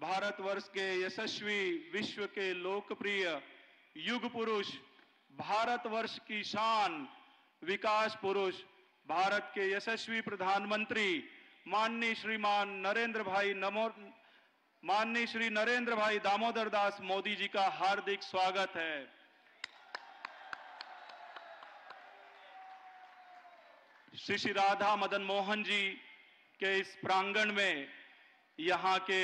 भारतवर्ष के यशस्वी, विश्व के लोकप्रिय युग पुरुष, भारतवर्ष की शान, विकास पुरुष, भारत के यशस्वी प्रधानमंत्री माननीय श्री नरेंद्र भाई दामोदर दास मोदी जी का हार्दिक स्वागत है। श्री राधा मदन मोहन जी के इस प्रांगण में यहाँ के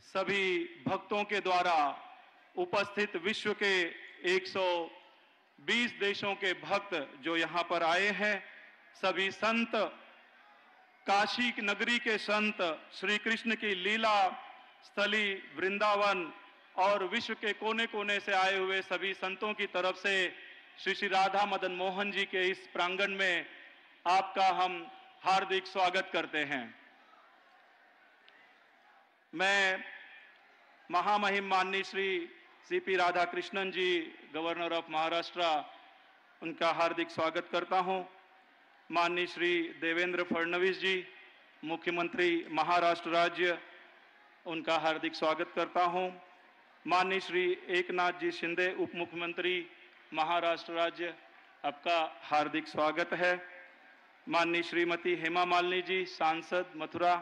सभी भक्तों के द्वारा उपस्थित विश्व के 120 देशों के भक्त जो यहाँ पर आए हैं, सभी संत, काशी नगरी के संत, श्री कृष्ण की लीला स्थली वृंदावन और विश्व के कोने कोने से आए हुए सभी संतों की तरफ से श्री राधा मदन मोहन जी के इस प्रांगण में आपका हम हार्दिक स्वागत करते हैं। मैं महामहिम माननीय श्री सीपी राधाकृष्णन जी, गवर्नर ऑफ महाराष्ट्र, उनका हार्दिक स्वागत करता हूं। माननीय श्री देवेंद्र फडणवीस जी, मुख्यमंत्री महाराष्ट्र राज्य, उनका हार्दिक स्वागत करता हूं। माननीय श्री एकनाथ जी शिंदे, उप मुख्यमंत्री महाराष्ट्र राज्य, आपका हार्दिक स्वागत है। माननीय श्रीमती हेमा मालिनी जी, सांसद मथुरा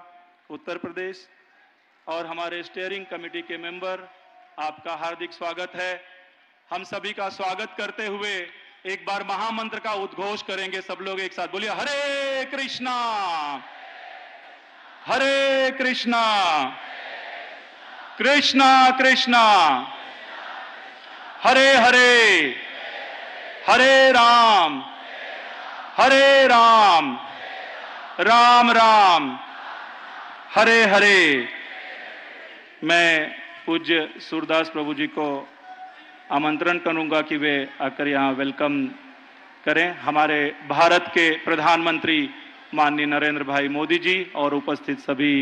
उत्तर प्रदेश, और हमारे स्टीयरिंग कमेटी के मेंबर, आपका हार्दिक स्वागत है। हम सभी का स्वागत करते हुए एक बार महामंत्र का उद्घोष करेंगे। सब लोग एक साथ बोलिए, हरे कृष्णा हरे कृष्णा कृष्णा कृष्णा हरे हरे, हरे राम राम राम हरे हरे। मैं पूज्य सूरदास प्रभु जी को आमंत्रण करूंगा कि वे आकर यहाँ वेलकम करें हमारे भारत के प्रधानमंत्री माननीय नरेंद्र भाई मोदी जी और उपस्थित सभी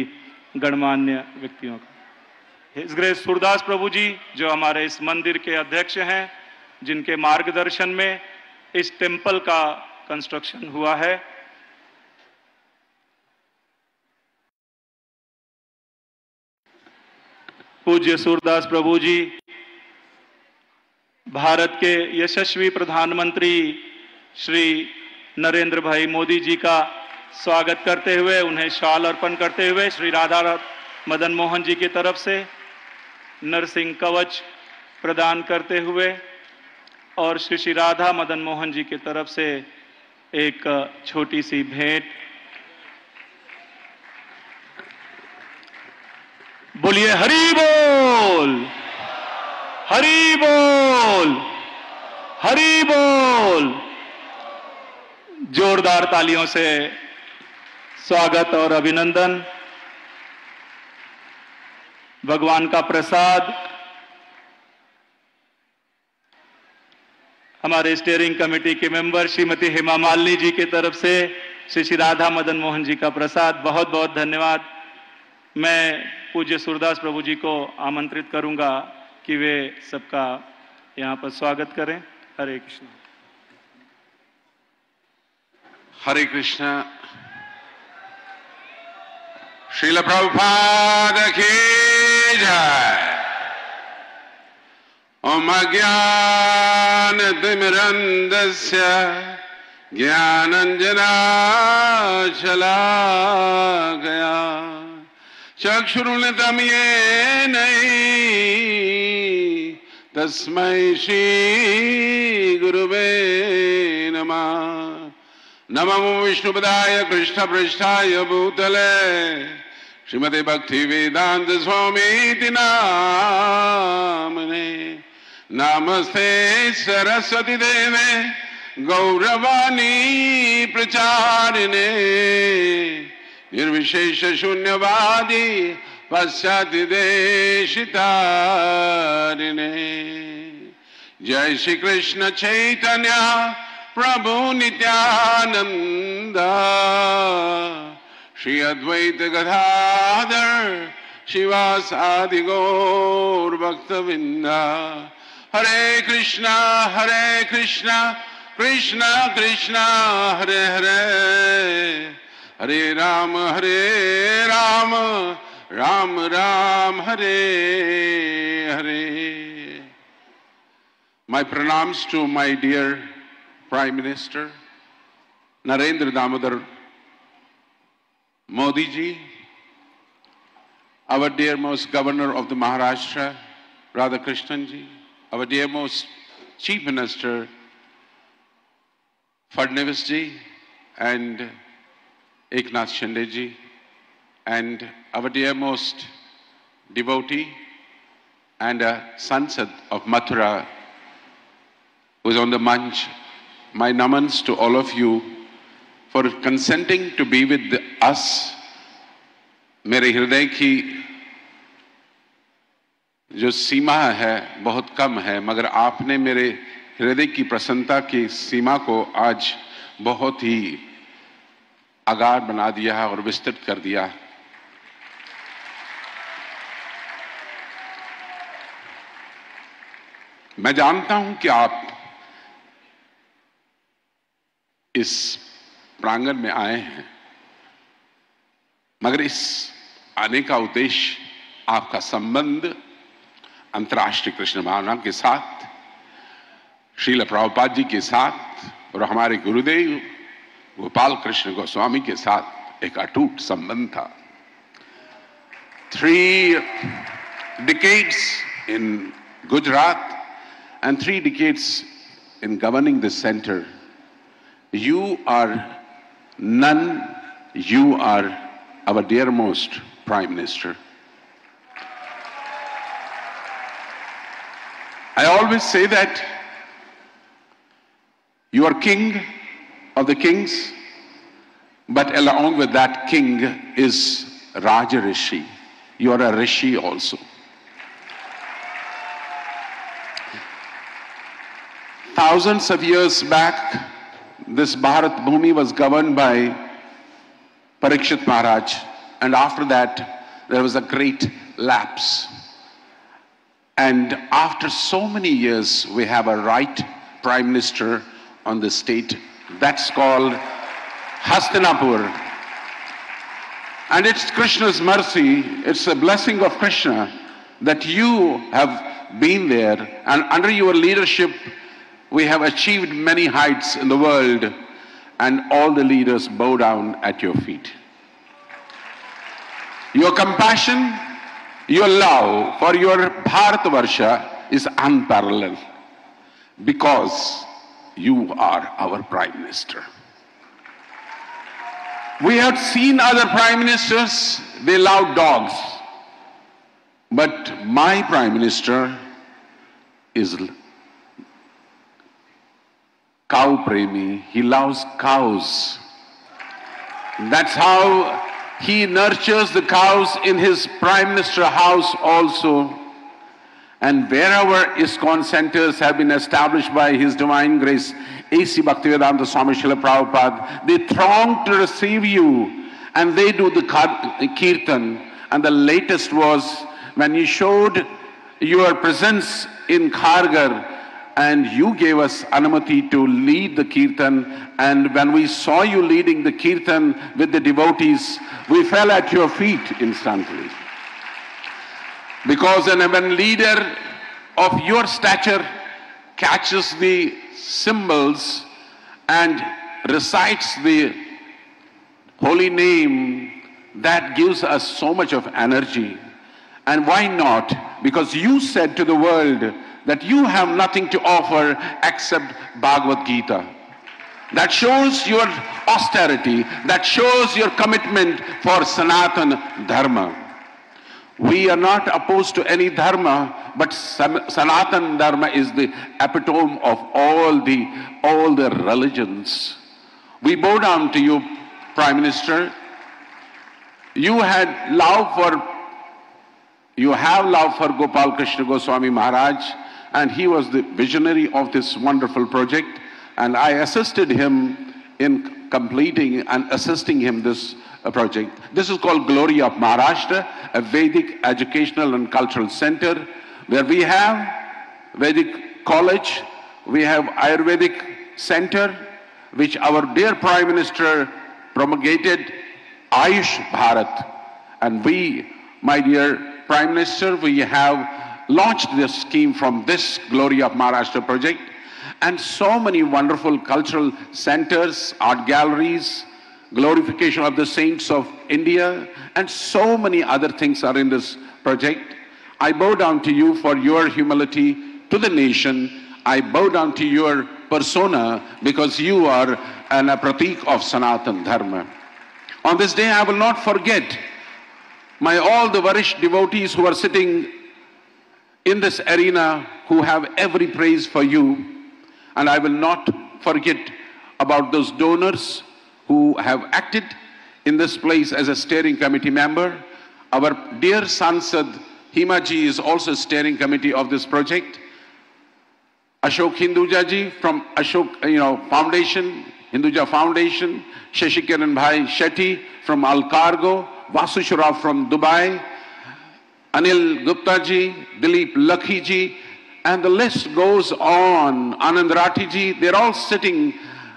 गणमान्य व्यक्तियों का। हिज ग्रेस सूरदास प्रभु जी जो हमारे इस मंदिर के अध्यक्ष हैं, जिनके मार्गदर्शन में इस टेम्पल का कंस्ट्रक्शन हुआ है। पूज्य सूरदास प्रभु जी भारत के यशस्वी प्रधानमंत्री श्री नरेंद्र भाई मोदी जी का स्वागत करते हुए, उन्हें शाल अर्पण करते हुए श्री राधा मदन मोहन जी की तरफ से नरसिंह कवच प्रदान करते हुए और श्री राधा मदन मोहन जी की तरफ से एक छोटी सी भेंट। बोलिए हरि बोल, हरि बोल, हरि बोल। जोरदार तालियों से स्वागत और अभिनंदन। भगवान का प्रसाद हमारे स्टीयरिंग कमेटी के मेंबर श्रीमती हेमा मालिनी जी की तरफ से श्री राधा मदन मोहन जी का प्रसाद, बहुत बहुत धन्यवाद। मैं पूज्य सूरदास प्रभु जी को आमंत्रित करूंगा कि वे सबका यहाँ पर स्वागत करें। हरे कृष्ण। हरे कृष्ण। श्रील प्रभुपाद की जय। ओम अज्ञान तिमिरन्धस्य ज्ञानांजना शलाकया चक्षुरुन्मिलितं येन तस्मै श्री गुरुवे नमः। नमो विष्णुपदाय कृष्णपृष्ठाय भूतले श्रीमते भक्ति वेदांत स्वामी नामने। नमस्ते सरस्वती देवे गौरवाणी प्रचारिणे निर्विशेष शून्यवादी पाश्चात्य देशितारिणे। जय श्री कृष्ण चैतन्य प्रभु नित्यानंद श्री अद्वैत गदाधर शिवासादि गौर भक्तवृंदा। हरे कृष्णा कृष्णा कृष्णा हरे हरे, हरे Ram Ram Ram, Hare Hare. My pranams to my dear Prime Minister Narendra Damodar Modi ji, our dearmost Governor of the Maharashtra, Radhakrishnan ji, our dearmost Chief Minister Fadnavis ji and Eknath Shinde ji, and our dearmost devotee and a Sansad of Mathura who is on the manch, my namans to all of you for consenting to be with us. मेरे हृदय की जो सीमा है बहुत कम है, मगर आपने मेरे हृदय की प्रसन्नता की सीमा को आज बहुत ही आगार बना दिया है और विस्तृत कर दिया। मैं जानता हूं कि आप इस प्रांगण में आए हैं, मगर इस आने का उद्देश्य आपका संबंध अंतर्राष्ट्रीय कृष्ण भावना के साथ, श्रील प्रभुपाद जी के साथ और हमारे गुरुदेव गोपाल कृष्ण गोस्वामी के साथ एक अटूट संबंध था। 3 decades in Gujarat and 3 decades in governing the center. You are none, you are our dearmost Prime Minister. I always say that you are king of the kings, but along with that king is Raja Rishi. You are a Rishi also. Thousands of years back, this Bharat Bhumi was governed by Parikshit Maharaj, and after that there was a great lapse. And after so many years, we have a right Prime Minister on the state. That's called Hastinapur. And it's Krishna's mercy, it's a blessing of Krishna that you have been there, and under your leadership we have achieved many heights in the world, and all the leaders bow down at your feet. Your compassion, your love for your Bharatavarsha is unparalleled because you are our Prime Minister. We have seen other Prime Ministers, they love dogs. But my Prime Minister is cow premi. He loves cows. That's how he nurtures the cows in his Prime Minister house also. And wherever ISKCON centers have been established by His Divine Grace, A.C. Bhaktivedanta Swami Srila Prabhupada, they throng to receive you, and they do the kirtan. And the latest was when you showed your presence in Khargar, and you gave us anumati to lead the kirtan, and when we saw you leading the kirtan with the devotees, we fell at your feet instantly. Because when a leader of your stature catches the cymbals and recites the holy name, that gives us so much of energy. And why not? Because you said to the world that you have nothing to offer except Bhagavad Gita. That shows your austerity, that shows your commitment for Sanatana Dharma. We are not opposed to any dharma, but Sanatana Dharma is the epitome of all the religions. We bow down to you, Prime Minister. You have love for Gopal Krishna Goswami Maharaj, and he was the visionary of this wonderful project, and I assisted him in completing and assisting him this project. This is called Glory of Maharashtra, a Vedic educational and cultural center where we have Vedic college, we have Ayurvedic center, which our dear Prime Minister promulgated Ayush Bharat, and we my dear Prime Minister, we have launched this scheme from this Glory of Maharashtra project, and so many wonderful cultural centers, art galleries, glorification of the saints of India, and so many other things are in this project. I bow down to you for your humility to the nation. I bow down to your persona because you are a pratik of Sanatan Dharma. On this day, I will not forget all the Varish devotees who are sitting in this arena who have every praise for you. And I will not forget about those donors who have acted in this place as a steering committee member. Our dear Sansad Hima ji is also steering committee of this project. Ashok Hinduja ji from Ashok Foundation, Hinduja Foundation, Shashikiran Bhai Shetty from Alcargo, Vasu Shroff from Dubai, Anil Gupta ji, Dilip Lakhi ji, and the list goes on. Anand Rathi ji, they're all sitting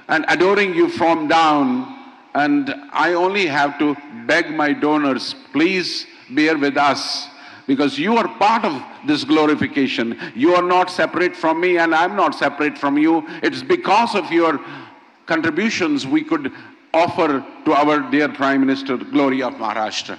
and adoring you from down. And I only have to beg my donors, please bear with us, because you are part of this glorification. You are not separate from me, and I'm not separate from you. It's because of your contributions we could offer to our dear Prime Minister Glory of Maharashtra.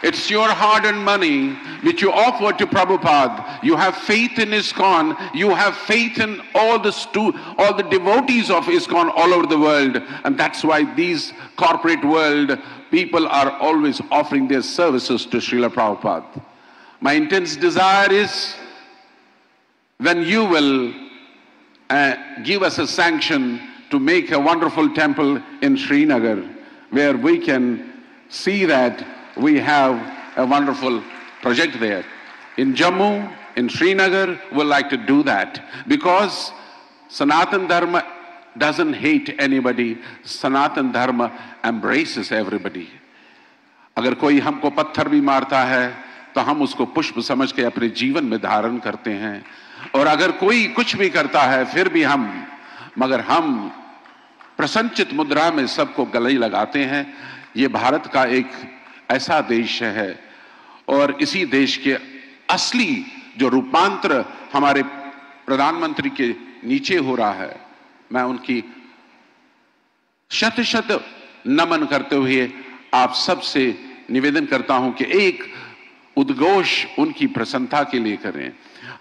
It's your hard-earned money which you offer to Prabhupada. You have faith in ISKCON. You have faith in all the devotees of ISKCON all over the world. And that's why these corporate world people are always offering their services to Srila Prabhupada. My intense desire is when you will give us a sanction to make a wonderful temple in Srinagar, where we can see that we have a wonderful project there. In Jammu, in Srinagar, we'd like to do that because Sanatan Dharma doesn't hate anybody. Sanatan Dharma embraces everybody. अगर कोई हमको पत्थर भी मारता है तो हम उसको पुष्प समझ के अपने जीवन में धारण करते हैं, और अगर कोई कुछ भी करता है फिर भी मगर हम प्रसन्नचित मुद्रा में सबको गले लगाते हैं. ये भारत का एक ऐसा देश है, और इसी देश के असली जो रूपांतर हमारे प्रधानमंत्री के नीचे हो रहा है, मैं उनकी शत शत नमन करते हुए आप सबसे निवेदन करता हूं कि एक उद्घोष उनकी प्रसन्नता के लिए करें.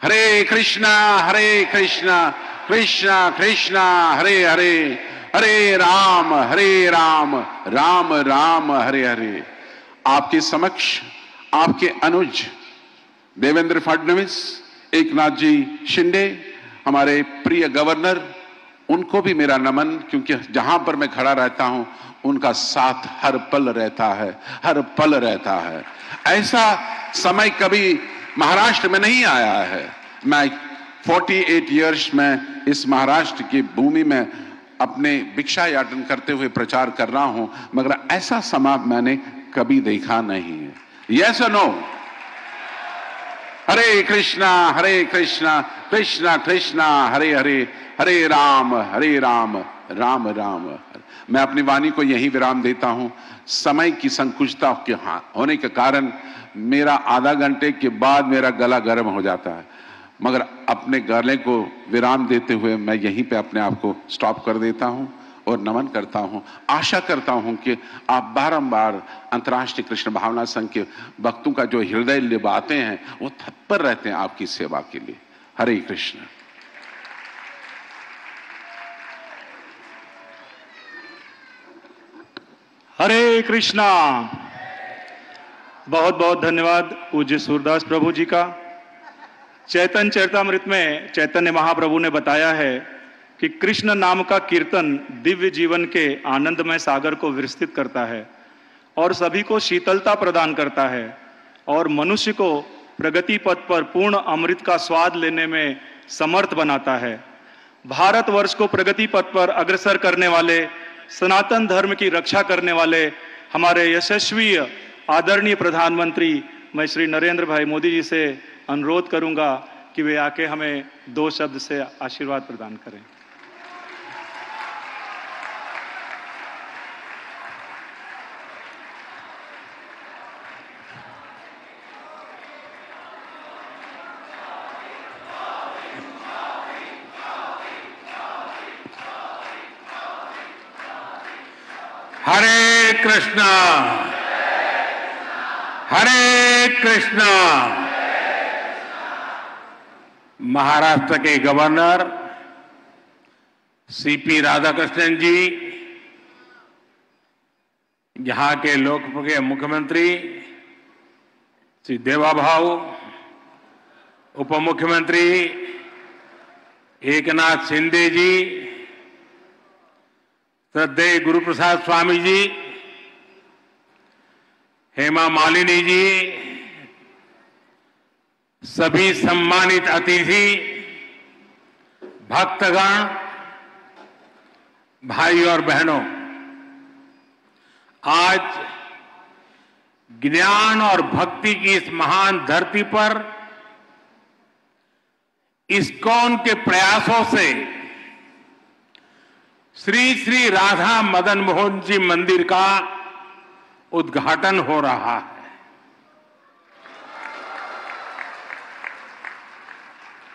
हरे कृष्णा कृष्णा कृष्णा हरे हरे, हरे राम राम राम हरे हरे. आपके समक्ष आपके अनुज देवेंद्र फडणवीस, एकनाथ जी शिंदे, हमारे प्रिय गवर्नर, उनको भी मेरा नमन, क्योंकि जहां पर मैं खड़ा रहता हूं उनका साथ हर पल रहता है, हर पल रहता है. ऐसा समय कभी महाराष्ट्र में नहीं आया है. मैं 48 इयर्स में इस महाराष्ट्र की भूमि में अपने भिक्षा याटन करते हुए प्रचार कर रहा हूं, मगर ऐसा समय मैंने कभी देखा नहीं है. यस और नो? हरे कृष्णा कृष्णा कृष्णा हरे हरे, हरे राम राम राम. मैं अपनी वाणी को यहीं विराम देता हूं. समय की संकुचितता के होने के कारण मेरा आधा घंटे के बाद मेरा गला गर्म हो जाता है, मगर अपने गले को विराम देते हुए मैं यहीं पे अपने आप को स्टॉप कर देता हूं और नमन करता हूं. आशा करता हूं कि आप बारंबार अंतर्राष्ट्रीय कृष्ण भावना संघ के भक्तों का जो हृदय लिबाते हैं वो तत्पर रहते हैं आपकी सेवा के लिए. हरे कृष्ण. हरे कृष्णा. बहुत बहुत धन्यवाद पूज्य सूरदास प्रभु जी का. चैतन्य चरितामृत में चैतन्य महाप्रभु ने बताया है कि कृष्ण नाम का कीर्तन दिव्य जीवन के आनंदमय सागर को विस्तृत करता है और सभी को शीतलता प्रदान करता है और मनुष्य को प्रगति पथ पर पूर्ण अमृत का स्वाद लेने में समर्थ बनाता है. भारतवर्ष को प्रगति पथ पर अग्रसर करने वाले, सनातन धर्म की रक्षा करने वाले हमारे यशस्वी आदरणीय प्रधानमंत्री मैं श्री नरेंद्र भाई मोदी जी से अनुरोध करूंगा कि वे आके हमें 2 शब्द से आशीर्वाद प्रदान करें. हरे कृष्णा हरे कृष्णा। महाराष्ट्र के गवर्नर सीपी राधाकृष्णन जी, यहां के लोकप्रिय मुख्यमंत्री श्री देवाभाऊ, उप मुख्यमंत्री एकनाथ शिंदे जी, श्रद्धेय गुरुप्रसाद स्वामी जी, हेमा मालिनी जी, सभी सम्मानित अतिथि, भक्तगण, भाई और बहनों, आज ज्ञान और भक्ति की इस महान धरती पर इस्कॉन के प्रयासों से श्री श्री राधा मदन मोहन जी मंदिर का उद्घाटन हो रहा है।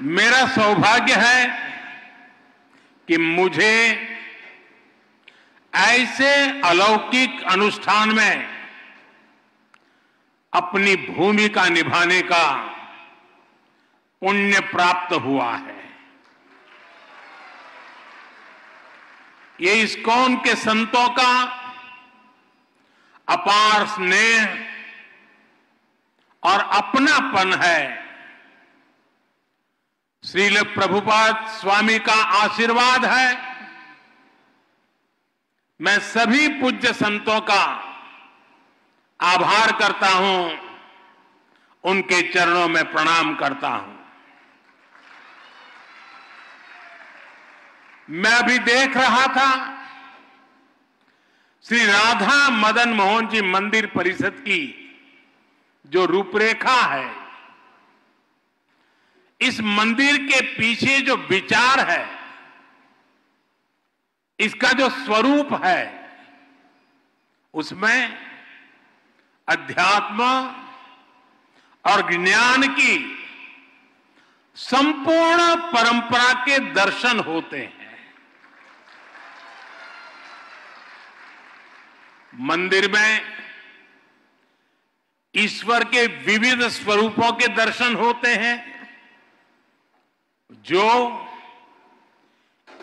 मेरा सौभाग्य है कि मुझे ऐसे अलौकिक अनुष्ठान में अपनी भूमिका निभाने का पुण्य प्राप्त हुआ है। ये इस्कॉन के संतों का अपार स्नेह और अपनापन है। श्रील प्रभुपाद स्वामी का आशीर्वाद है। मैं सभी पूज्य संतों का आभार करता हूं, उनके चरणों में प्रणाम करता हूं। मैं अभी देख रहा था श्री राधा मदन मोहन जी मंदिर परिषद की जो रूपरेखा है, इस मंदिर के पीछे जो विचार है, इसका जो स्वरूप है, उसमें अध्यात्म और ज्ञान की संपूर्ण परंपरा के दर्शन होते हैं। मंदिर में ईश्वर के विविध स्वरूपों के दर्शन होते हैं, जो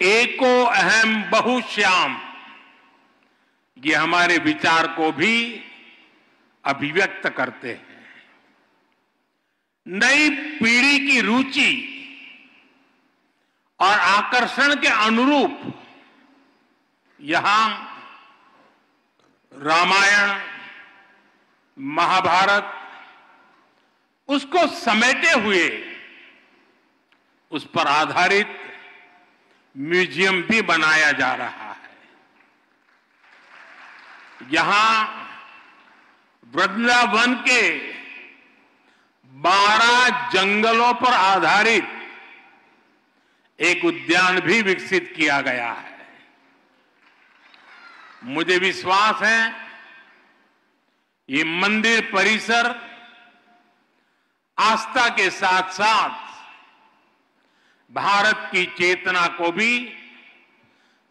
एको अहम बहुश्याम, ये हमारे विचार को भी अभिव्यक्त करते हैं। नई पीढ़ी की रुचि और आकर्षण के अनुरूप यहां रामायण, महाभारत, उसको समेटे हुए उस पर आधारित म्यूजियम भी बनाया जा रहा है। यहां वृंदावन के 12 जंगलों पर आधारित एक उद्यान भी विकसित किया गया है। मुझे विश्वास है ये मंदिर परिसर आस्था के साथ साथ भारत की चेतना को भी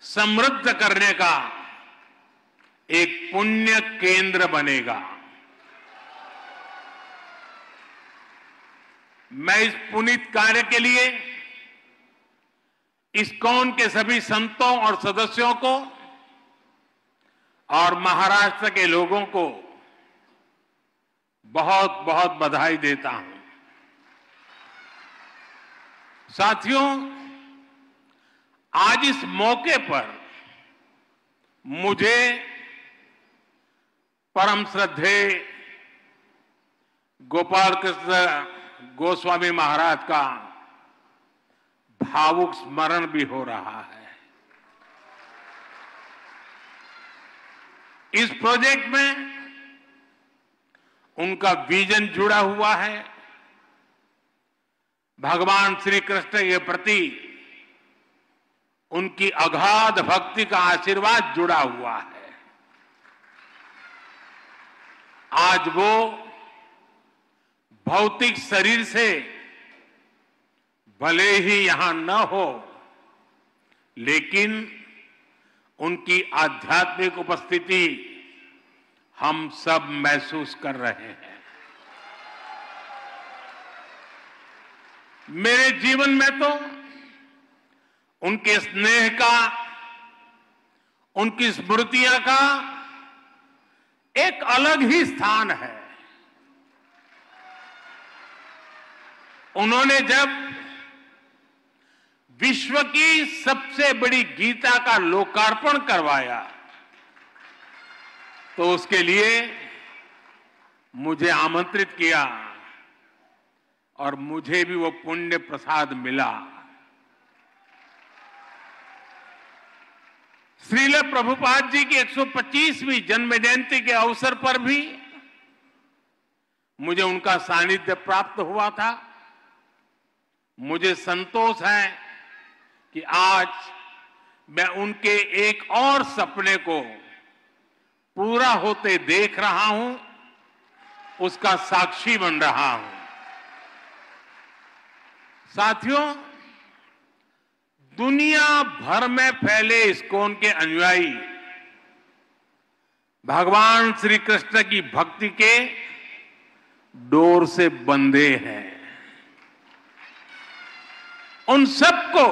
समृद्ध करने का एक पुण्य केंद्र बनेगा। मैं इस पुनीत कार्य के लिए इस्कॉन के सभी संतों और सदस्यों को और महाराष्ट्र के लोगों को बहुत बहुत बधाई देता हूं। साथियों, आज इस मौके पर मुझे परम श्रद्धेय गोपाल कृष्ण गोस्वामी महाराज का भावुक स्मरण भी हो रहा है। इस प्रोजेक्ट में उनका विजन जुड़ा हुआ है। भगवान श्री कृष्ण के प्रति उनकी अगाध भक्ति का आशीर्वाद जुड़ा हुआ है। आज वो भौतिक शरीर से भले ही यहां न हो, लेकिन उनकी आध्यात्मिक उपस्थिति हम सब महसूस कर रहे हैं। मेरे जीवन में तो उनके स्नेह का, उनकी स्मृतियां का एक अलग ही स्थान है। उन्होंने जब विश्व की सबसे बड़ी गीता का लोकार्पण करवाया तो उसके लिए मुझे आमंत्रित किया और मुझे भी वो पुण्य प्रसाद मिला। श्रील प्रभुपाद जी की 125वीं जन्म जयंती के अवसर पर भी मुझे उनका सानिध्य प्राप्त हुआ था। मुझे संतोष है कि आज मैं उनके एक और सपने को पूरा होते देख रहा हूं, उसका साक्षी बन रहा हूं। साथियों, दुनिया भर में फैले इस्कॉन के अनुयायी भगवान श्री कृष्ण की भक्ति के डोर से बंधे हैं। उन सबको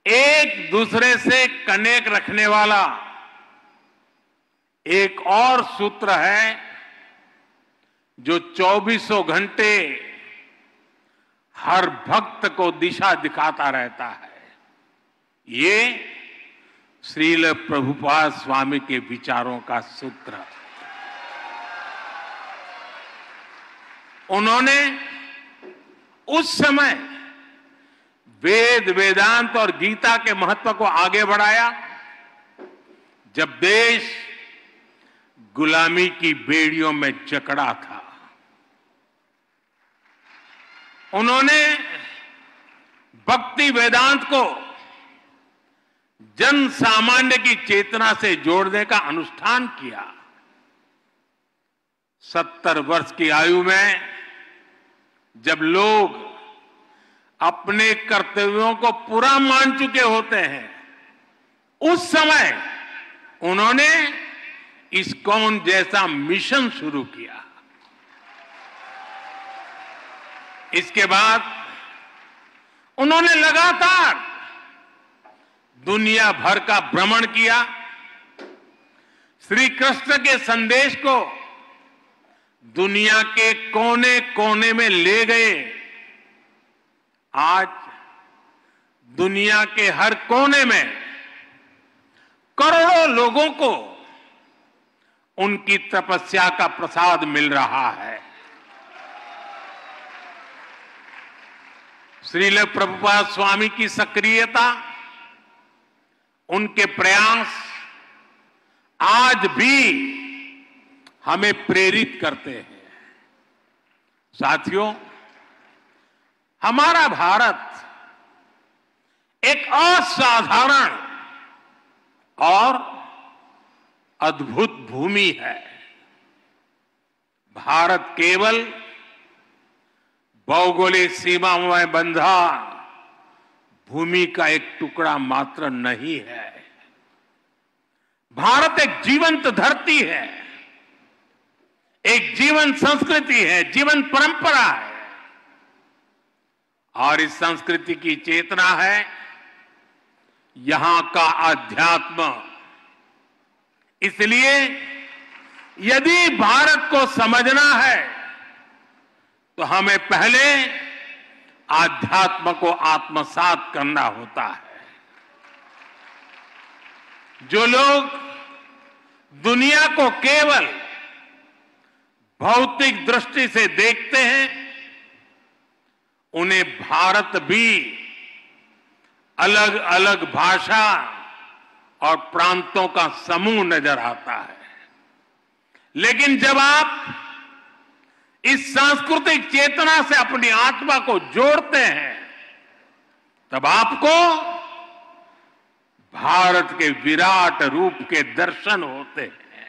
एक दूसरे से कनेक्ट रखने वाला एक और सूत्र है जो 24 घंटे हर भक्त को दिशा दिखाता रहता है। ये श्रील प्रभुपाद स्वामी के विचारों का सूत्र। उन्होंने उस समय वेद, वेदांत और गीता के महत्व को आगे बढ़ाया जब देश गुलामी की बेड़ियों में जकड़ा था। उन्होंने भक्ति वेदांत को जन सामान्य की चेतना से जोड़ने का अनुष्ठान किया। 70 वर्ष की आयु में जब लोग अपने कर्तव्यों को पूरा मान चुके होते हैं, उस समय उन्होंने इस्कॉन जैसा मिशन शुरू किया। इसके बाद उन्होंने लगातार दुनिया भर का भ्रमण किया, श्री कृष्ण के संदेश को दुनिया के कोने कोने में ले गए। आज दुनिया के हर कोने में करोड़ों लोगों को उनकी तपस्या का प्रसाद मिल रहा है। श्रील प्रभुपाद स्वामी की सक्रियता, उनके प्रयास आज भी हमें प्रेरित करते हैं। साथियों, हमारा भारत एक असाधारण और अद्भुत भूमि है। भारत केवल भौगोलिक सीमाओं में बंधा भूमि का एक टुकड़ा मात्र नहीं है। भारत एक जीवंत धरती है, एक जीवन संस्कृति है, जीवन परंपरा है और इस संस्कृति की चेतना है यहां का अध्यात्म। इसलिए यदि भारत को समझना है तो हमें पहले आध्यात्म को आत्मसात करना होता है। जो लोग दुनिया को केवल भौतिक दृष्टि से देखते हैं, उन्हें भारत भी अलग अलग भाषा और प्रांतों का समूह नजर आता है। लेकिन जब आप इस सांस्कृतिक चेतना से अपनी आत्मा को जोड़ते हैं, तब आपको भारत के विराट रूप के दर्शन होते हैं।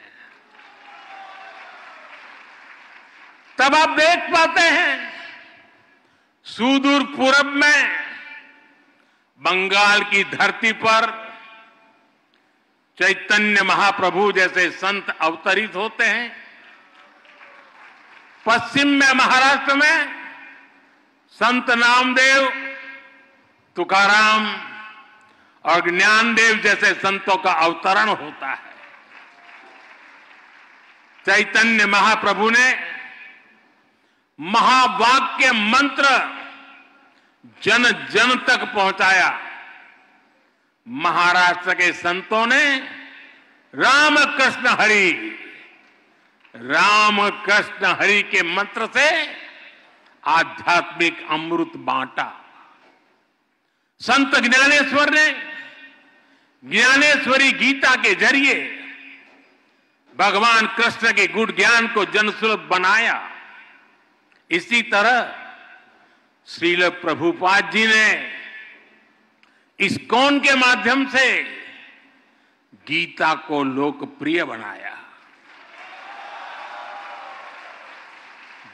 तब आप देख पाते हैं सुदूर पूरब में बंगाल की धरती पर चैतन्य महाप्रभु जैसे संत अवतरित होते हैं। पश्चिम में महाराष्ट्र में संत नामदेव, तुकाराम और ज्ञानदेव जैसे संतों का अवतरण होता है। चैतन्य महाप्रभु ने महावाक्य मंत्र जन जन तक पहुंचाया। महाराष्ट्र के संतों ने राम कृष्ण हरि के मंत्र से आध्यात्मिक अमृत बांटा। संत ज्ञानेश्वर ने ज्ञानेश्वरी गीता के जरिए भगवान कृष्ण के गुण ज्ञान को जनसुलभ बनाया। इसी तरह श्रील प्रभुपाद जी ने इस्कॉन के माध्यम से गीता को लोकप्रिय बनाया।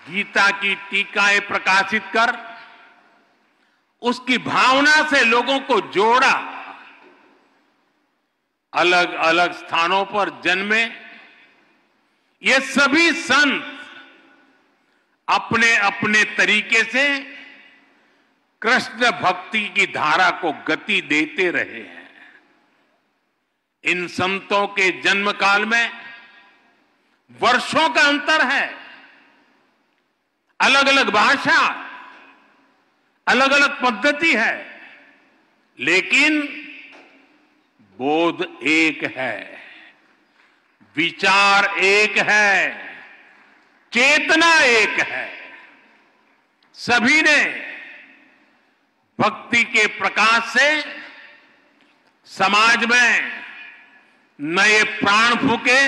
गीता की टीकाएं प्रकाशित कर उसकी भावना से लोगों को जोड़ा। अलग अलग स्थानों पर जन्मे ये सभी संत अपने अपने तरीके से कृष्ण भक्ति की धारा को गति देते रहे हैं। इन संतों के जन्म काल में वर्षों का अंतर है। अलग अलग भाषा, अलग अलग पद्धति है, लेकिन बोध एक है, विचार एक है, चेतना एक है। सभी ने भक्ति के प्रकाश से समाज में नए प्राण फूके,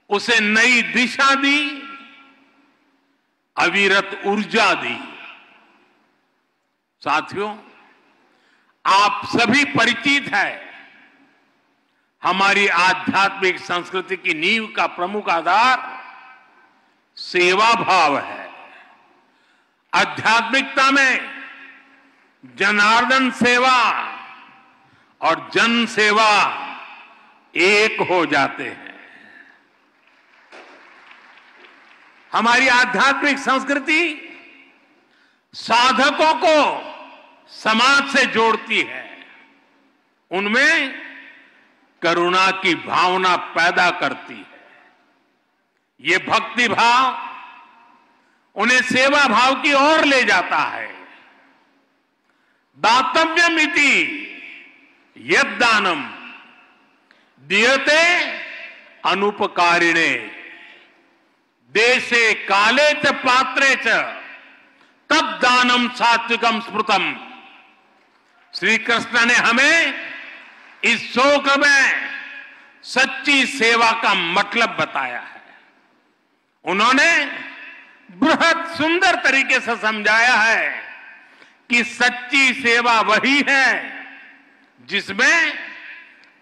उसे नई दिशा दी, अविरत ऊर्जा दी। साथियों, आप सभी परिचित हैं, हमारी आध्यात्मिक संस्कृति की नींव का प्रमुख आधार सेवा भाव है। आध्यात्मिकता में जनार्दन सेवा और जन सेवा एक हो जाते हैं। हमारी आध्यात्मिक संस्कृति साधकों को समाज से जोड़ती है, उनमें करुणा की भावना पैदा करती है। ये भक्ति भाव उन्हें सेवा भाव की ओर ले जाता है। दातव्यमिति यद्दानम दीयते अनुपकारिणे देशे काले च पात्रे च तद्दानम सात्विकम स्मृतम। श्री कृष्ण ने हमें इस शोक में सच्ची सेवा का मतलब बताया है। उन्होंने बृहद सुंदर तरीके से समझाया है कि सच्ची सेवा वही है जिसमें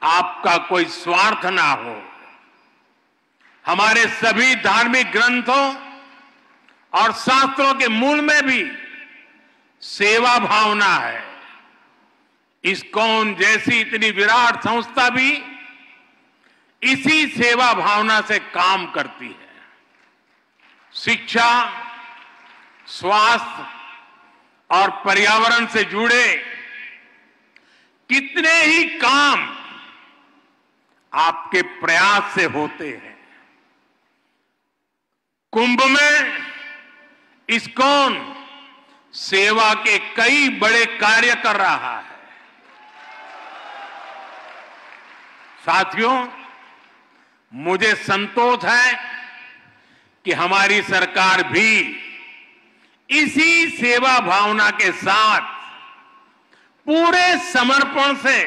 आपका कोई स्वार्थ ना हो। हमारे सभी धार्मिक ग्रंथों और शास्त्रों के मूल में भी सेवा भावना है। इस्कॉन जैसी इतनी विराट संस्था भी इसी सेवा भावना से काम करती है। शिक्षा, स्वास्थ्य और पर्यावरण से जुड़े कितने ही काम आपके प्रयास से होते हैं। कुंभ में इस्कॉन सेवा के कई बड़े कार्य कर रहा है। साथियों, मुझे संतोष है कि हमारी सरकार भी इसी सेवा भावना के साथ पूरे समर्पण से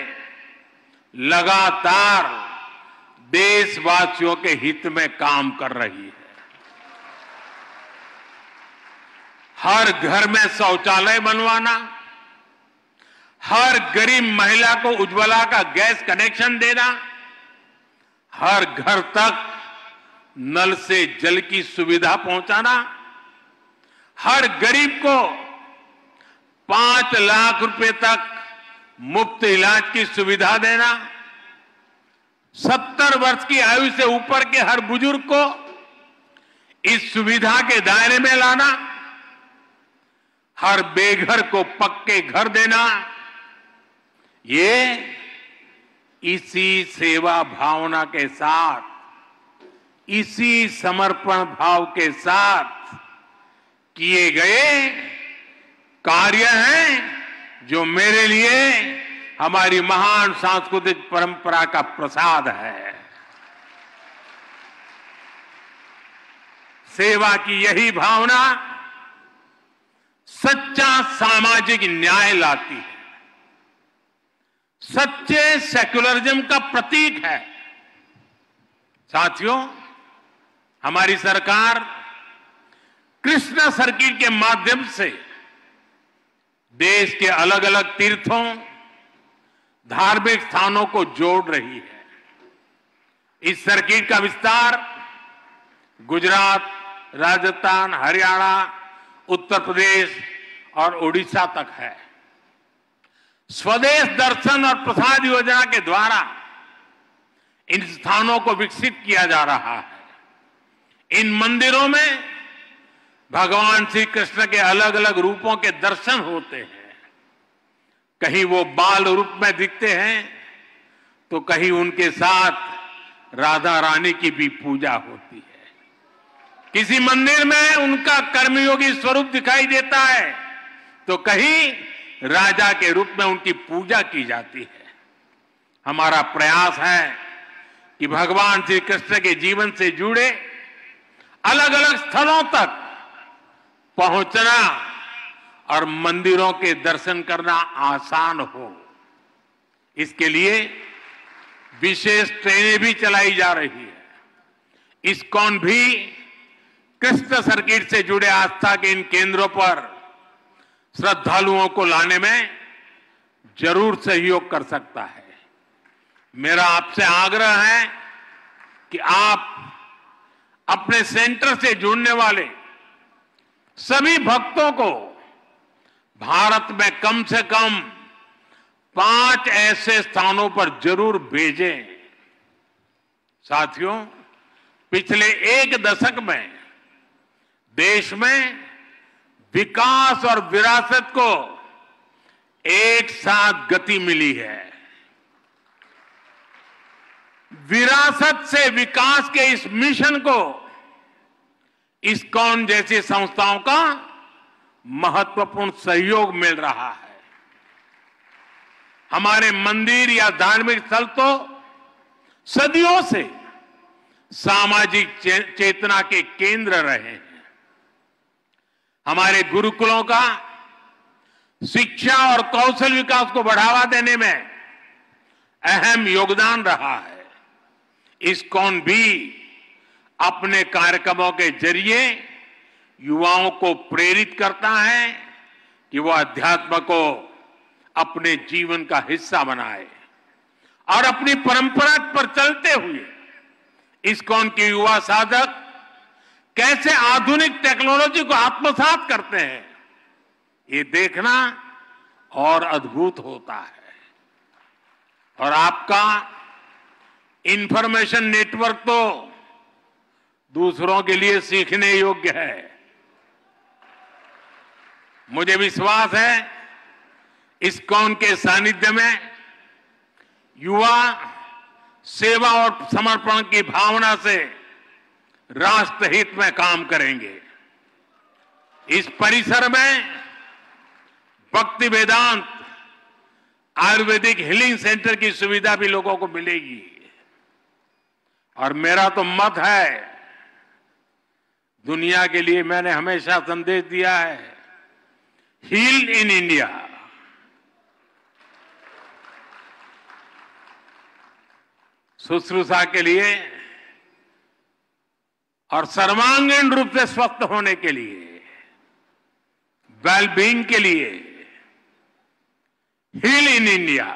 लगातार देशवासियों के हित में काम कर रही है। हर घर में शौचालय बनवाना, हर गरीब महिला को उज्ज्वला का गैस कनेक्शन देना, हर घर तक नल से जल की सुविधा पहुंचाना, हर गरीब को 5 लाख रुपए तक मुफ्त इलाज की सुविधा देना, 70 वर्ष की आयु से ऊपर के हर बुजुर्ग को इस सुविधा के दायरे में लाना, हर बेघर को पक्के घर देना, ये इसी सेवा भावना के साथ, इसी समर्पण भाव के साथ किए गए कार्य हैं जो मेरे लिए हमारी महान सांस्कृतिक परंपरा का प्रसाद है। सेवा की यही भावना सच्चा सामाजिक न्याय लाती है, सच्चे सेक्युलरिज्म का प्रतीक है। साथियों, हमारी सरकार कृष्णा सर्किट के माध्यम से देश के अलग अलग तीर्थों, धार्मिक स्थानों को जोड़ रही है। इस सर्किट का विस्तार गुजरात, राजस्थान, हरियाणा, उत्तर प्रदेश और उड़ीसा तक है। स्वदेश दर्शन और प्रसाद योजना के द्वारा इन स्थानों को विकसित किया जा रहा है। इन मंदिरों में भगवान श्री कृष्ण के अलग अलग रूपों के दर्शन होते हैं। कहीं वो बाल रूप में दिखते हैं तो कहीं उनके साथ राधा रानी की भी पूजा होती है। किसी मंदिर में उनका कर्मयोगी स्वरूप दिखाई देता है तो कहीं राजा के रूप में उनकी पूजा की जाती है। हमारा प्रयास है कि भगवान श्री कृष्ण के जीवन से जुड़े अलग अलग स्थलों तक पहुंचना और मंदिरों के दर्शन करना आसान हो। इसके लिए विशेष ट्रेनें भी चलाई जा रही है। इस्कॉन भी कृष्ण सर्किट से जुड़े आस्था के इन केंद्रों पर श्रद्धालुओं को लाने में जरूर सहयोग कर सकता है। मेरा आपसे आग्रह है कि आप अपने सेंटर से जुड़ने वाले सभी भक्तों को भारत में कम से कम 5 ऐसे स्थानों पर जरूर भेजें। साथियों, पिछले 1 दशक में देश में विकास और विरासत को एक साथ गति मिली है। विरासत से विकास के इस मिशन को इस्कॉन जैसी संस्थाओं का महत्वपूर्ण सहयोग मिल रहा है। हमारे मंदिर या धार्मिक स्थल तो सदियों से सामाजिक चेतना के केंद्र रहे हैं। हमारे गुरुकुलों का शिक्षा और कौशल विकास को बढ़ावा देने में अहम योगदान रहा है। इस्कॉन भी अपने कार्यक्रमों के जरिए युवाओं को प्रेरित करता है कि वो अध्यात्म को अपने जीवन का हिस्सा बनाए और अपनी परंपरा पर चलते हुए इस्कॉन के युवा साधक कैसे आधुनिक टेक्नोलॉजी को आत्मसात करते हैं, ये देखना और अद्भुत होता है। और आपका इंफॉर्मेशन नेटवर्क तो दूसरों के लिए सीखने योग्य है। मुझे विश्वास है इस्कॉन के सानिध्य में युवा सेवा और समर्पण की भावना से राष्ट्र हित में काम करेंगे। इस परिसर में भक्ति वेदांत आयुर्वेदिक हीलिंग सेंटर की सुविधा भी लोगों को मिलेगी। और मेरा तो मत है, दुनिया के लिए मैंने हमेशा संदेश दिया है, हील इन इंडिया। शुश्रूषा के लिए और सर्वांगीण रूप से स्वस्थ होने के लिए, वेलबींग के लिए हील इन इंडिया।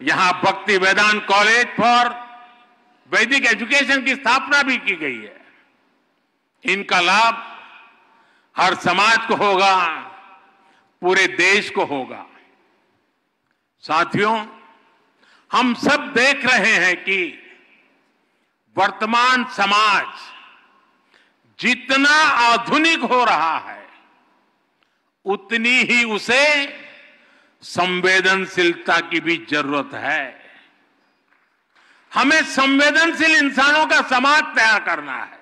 यहां भक्ति वेदांत कॉलेज फॉर वैदिक एजुकेशन की स्थापना भी की गई है। इनका लाभ हर समाज को होगा, पूरे देश को होगा। साथियों, हम सब देख रहे हैं कि वर्तमान समाज जितना आधुनिक हो रहा है उतनी ही उसे संवेदनशीलता की भी जरूरत है। हमें संवेदनशील इंसानों का समाज तैयार करना है,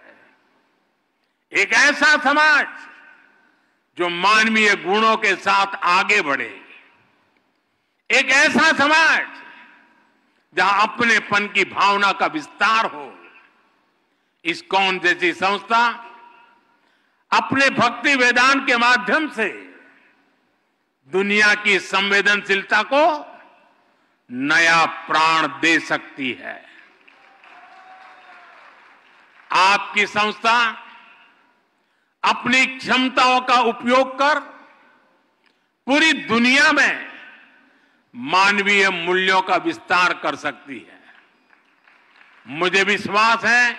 एक ऐसा समाज जो मानवीय गुणों के साथ आगे बढ़े, एक ऐसा समाज जहां अपनेपन की भावना का विस्तार हो। इस्कॉन जैसी संस्था अपने भक्ति वेदांत के माध्यम से दुनिया की संवेदनशीलता को नया प्राण दे सकती है। आपकी संस्था अपनी क्षमताओं का उपयोग कर पूरी दुनिया में मानवीय मूल्यों का विस्तार कर सकती है। मुझे विश्वास है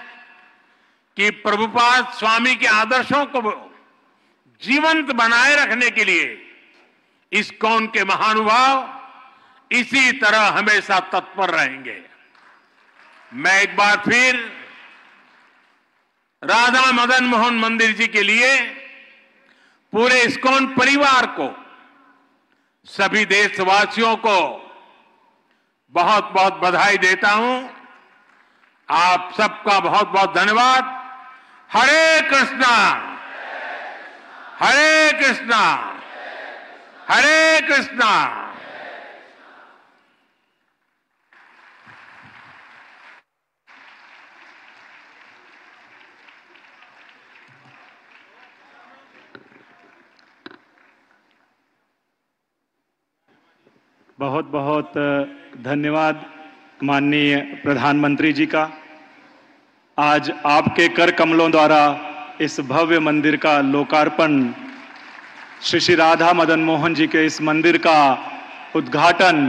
कि प्रभुपाद स्वामी के आदर्शों को जीवंत बनाए रखने के लिए इस्कॉन के महानुभाव इसी तरह हमेशा तत्पर रहेंगे। मैं एक बार फिर राधा मदन मोहन मंदिर जी के लिए पूरे इस्कॉन परिवार को, सभी देशवासियों को बहुत बहुत बधाई देता हूं। आप सबका बहुत बहुत धन्यवाद। हरे कृष्णा, हरे कृष्णा, हरे कृष्णा। बहुत बहुत धन्यवाद माननीय प्रधानमंत्री जी का। आज आपके कर कमलों द्वारा इस भव्य मंदिर का लोकार्पण, श्री श्री राधा मदन मोहन जी के इस मंदिर का उद्घाटन